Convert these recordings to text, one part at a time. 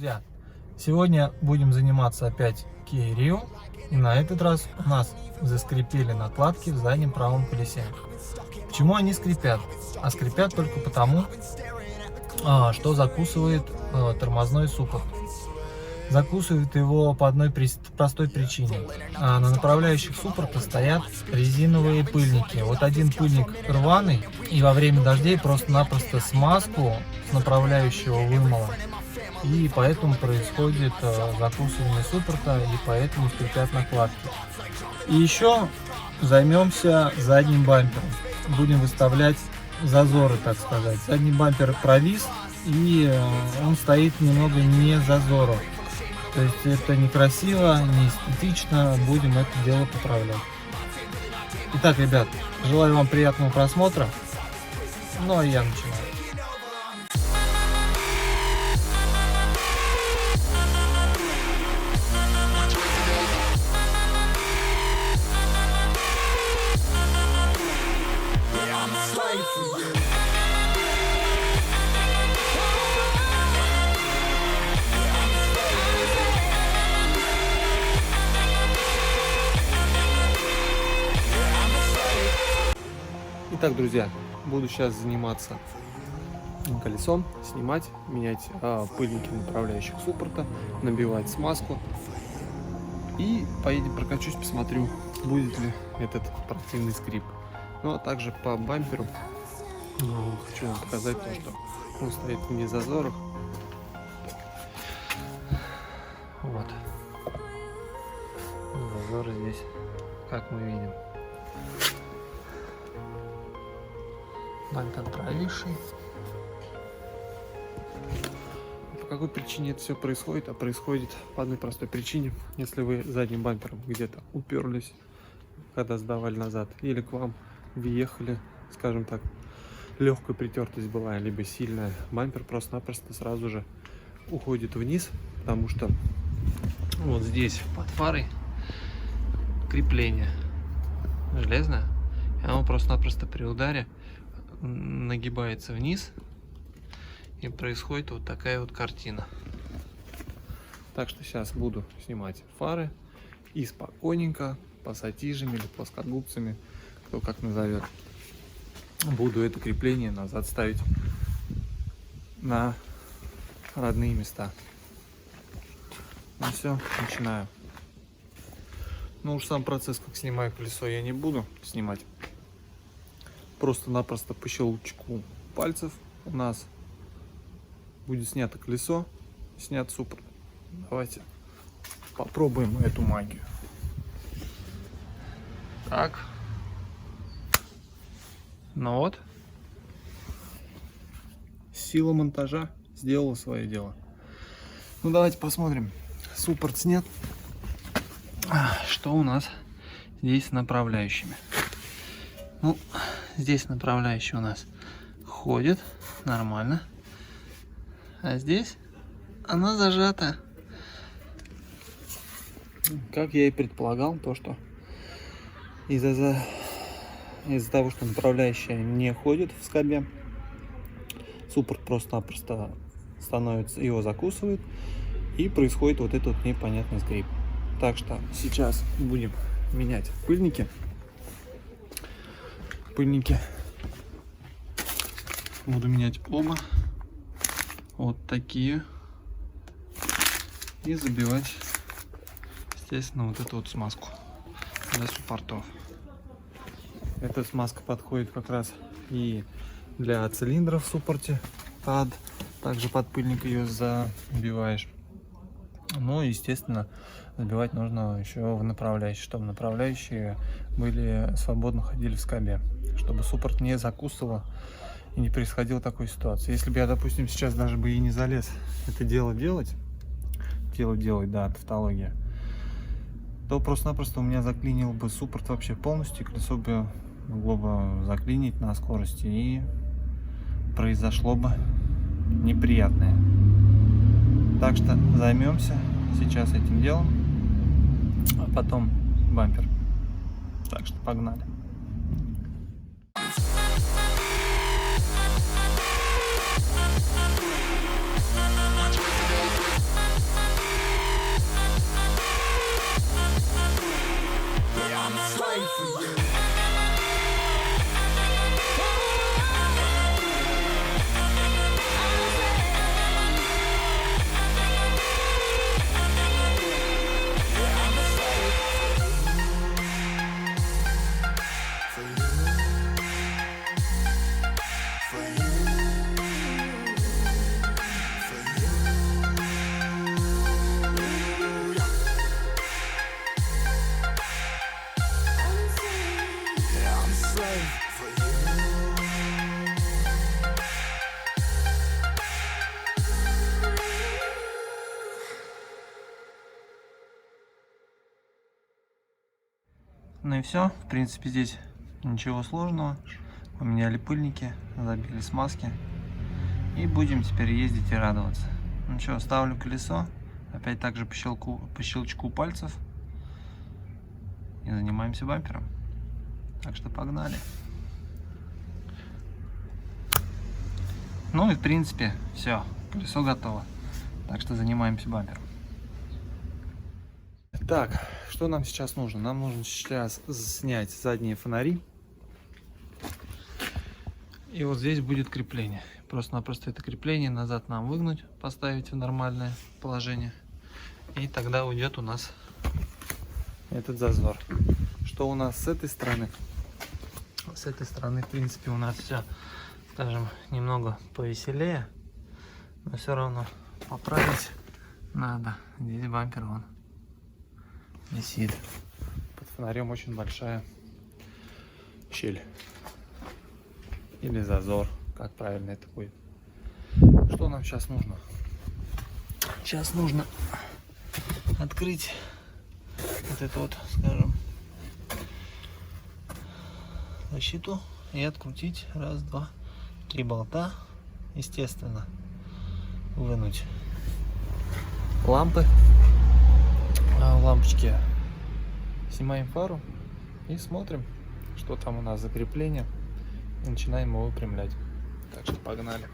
Друзья, сегодня будем заниматься опять Kia Rio. И на этот раз у нас заскрипели накладки в заднем правом колесе. Почему они скрипят? А скрипят только потому, что закусывает тормозной суппорт. Закусывает его по одной простой причине. На направляющих суппорта стоят резиновые пыльники. Вот один пыльник рваный, и во время дождей просто-напросто смазку с направляющего вымыло. И поэтому происходит закусывание суппорта, и поэтому скрипят накладки. И еще займемся задним бампером. Будем выставлять зазоры, так сказать. Задний бампер провис, и он стоит немного не зазоров. То есть это некрасиво, не эстетично, будем это дело поправлять. Итак, ребят, желаю вам приятного просмотра. Ну а я начинаю. Итак, друзья, буду сейчас заниматься колесом, снимать, менять пыльники направляющих суппорта, набивать смазку. И поедем прокачусь, посмотрю, будет ли этот противный скрип. Ну а также по бамперу хочу вам показать то, что он стоит вне зазоров. Вот. Зазоры здесь, как мы видим. Бампер провисший. По какой причине это все происходит? А происходит по одной простой причине. Если вы задним бампером где-то уперлись, когда сдавали назад, или к вам въехали, скажем так, легкая притертость была, либо сильная, бампер просто-напросто сразу же уходит вниз, потому что вот здесь под фарой крепление железное, и оно просто-напросто при ударе нагибается вниз, и происходит вот такая вот картина. Так что сейчас буду снимать фары и спокойненько пассатижами или плоскогубцами, кто как назовет, буду это крепление назад ставить на родные места. Ну все, начинаю. Ну уж сам процесс, как снимаю колесо, я не буду снимать. Просто-напросто по щелчку пальцев у нас будет снято колесо, снят суппорт. Давайте попробуем эту магию. Так. Ну вот. Сила монтажа сделала свое дело. Ну давайте посмотрим. Суппорт снят. Что у нас здесь с направляющими? Ну, здесь направляющий у нас ходит нормально, а здесь она зажата. Как я и предполагал, то что из-за того, что направляющая не ходит в скобе, суппорт просто-напросто становится, его закусывает, и происходит вот этот вот непонятный скрип. Так что сейчас будем менять пыльники. Буду менять оба, вот такие, и забивать, естественно, вот эту вот смазку для суппортов. Эта смазка подходит как раз и для цилиндров в суппорте, также под пыльник ее забиваешь. Ну, естественно, забивать нужно еще в направляющие, чтобы направляющие были свободно, ходили в скобе, чтобы суппорт не закусывал и не происходило такой ситуации. Если бы я, допустим, сейчас даже бы и не залез это дело делать, да, тавтология, то просто-напросто у меня заклинил бы суппорт вообще полностью, колесо бы могло бы заклинить на скорости, и произошло бы неприятное. Так что займемся сейчас этим делом, а потом бампер. Так что погнали. Ну и все. В принципе, здесь ничего сложного. Поменяли пыльники, забили смазки. И будем теперь ездить и радоваться. Ну что, ставлю колесо. Опять также по щелчку пальцев. И занимаемся бампером. Так что погнали. Ну и в принципе все. Колесо готово. Так что занимаемся бампером. Так, что нам сейчас нужно? Нам нужно сейчас снять задние фонари. И вот здесь будет крепление. Просто-напросто это крепление назад нам выгнуть, поставить в нормальное положение. И тогда уйдет у нас этот зазор. Что у нас с этой стороны? С этой стороны, в принципе, у нас все, скажем, немного повеселее. Но все равно поправить надо. Здесь бампер вон висит. Под фонарем очень большая щель. Или зазор, как правильно это будет. Что нам сейчас нужно? Сейчас нужно открыть вот эту вот, скажем, защиту и открутить раз, два, три болта. Естественно, вынуть лампы. Лампочки. Снимаем фару и смотрим, что там у нас за крепление. И начинаем его выпрямлять. Так что погнали.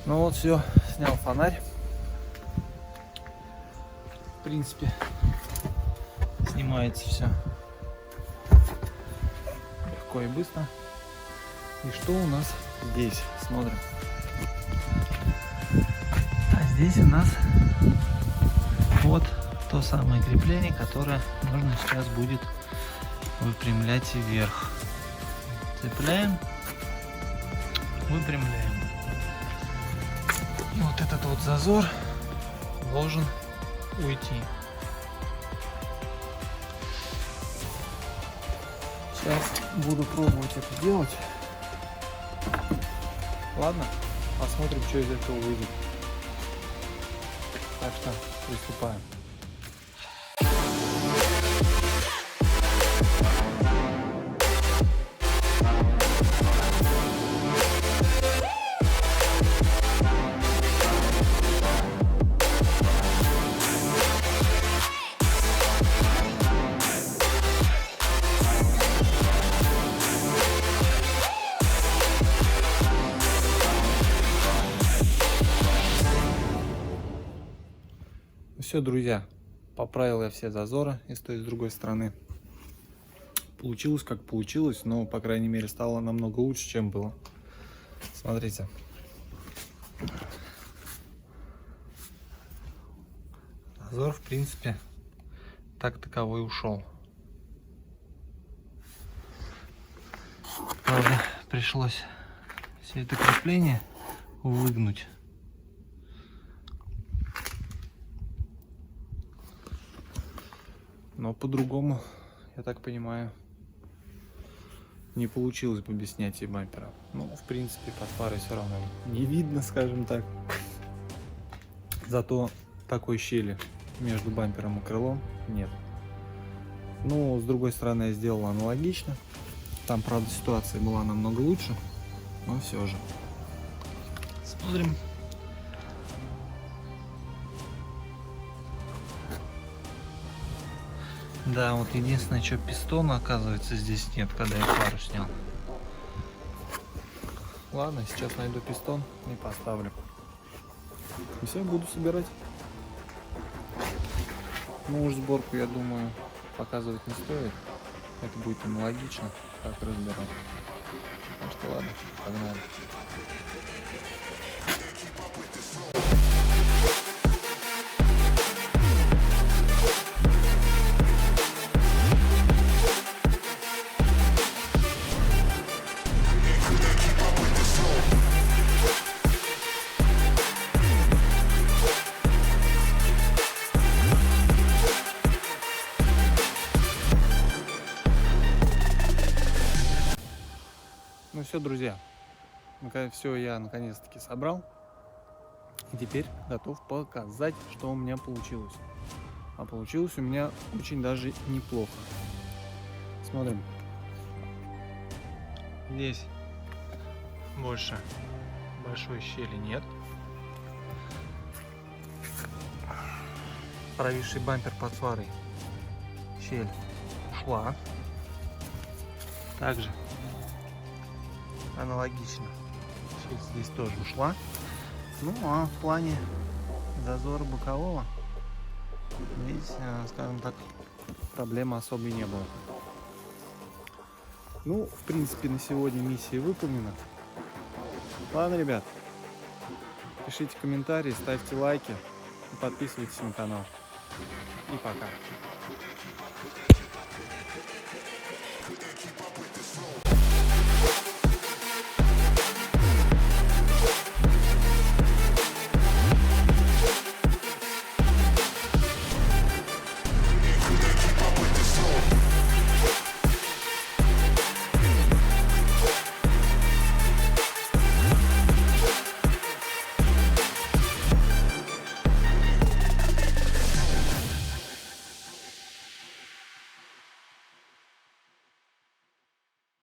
Ну вот, все, снял фонарь. В принципе, снимается все легко и быстро. И что у нас здесь? Смотрим. А здесь у нас вот то самое крепление, которое нужно сейчас будет выпрямлять вверх. Цепляем, выпрямляем. И вот этот вот зазор должен уйти. Сейчас буду пробовать это делать. Ладно, посмотрим, что из этого выйдет. Так что приступаем. Все, друзья, поправил я все зазоры и с той и с другой стороны. Получилось как получилось, но по крайней мере стало намного лучше, чем было. Смотрите. Зазор, в принципе, так таковой ушел. Правда, пришлось все это крепление выгнуть. Но по-другому, я так понимаю, не получилось бы без снятия бампера. Ну, в принципе, под фарой все равно не видно, скажем так. Зато такой щели между бампером и крылом нет. Ну, с другой стороны, я сделал аналогично. Там, правда, ситуация была намного лучше, но все же. Смотрим. Да, вот единственное, что пистона, оказывается, здесь нет, когда я фару снял. Ладно, сейчас найду пистон и поставлю. И все, буду собирать. Ну уж сборку, я думаю, показывать не стоит. Это будет аналогично, как разбирать. Так что ладно, погнали. Ну все, друзья, все я наконец-таки собрал. И теперь готов показать, что у меня получилось. А получилось у меня очень даже неплохо. Смотрим. Здесь больше большой щели нет. Провисший бампер под фарой. Щель ушла. Также аналогично. Щель здесь тоже ушла. Ну а в плане зазора бокового здесь, скажем так, проблемы особой не было. Ну, в принципе, на сегодня миссия выполнена. Ладно, ребят, пишите комментарии, ставьте лайки и подписывайтесь на канал. И пока.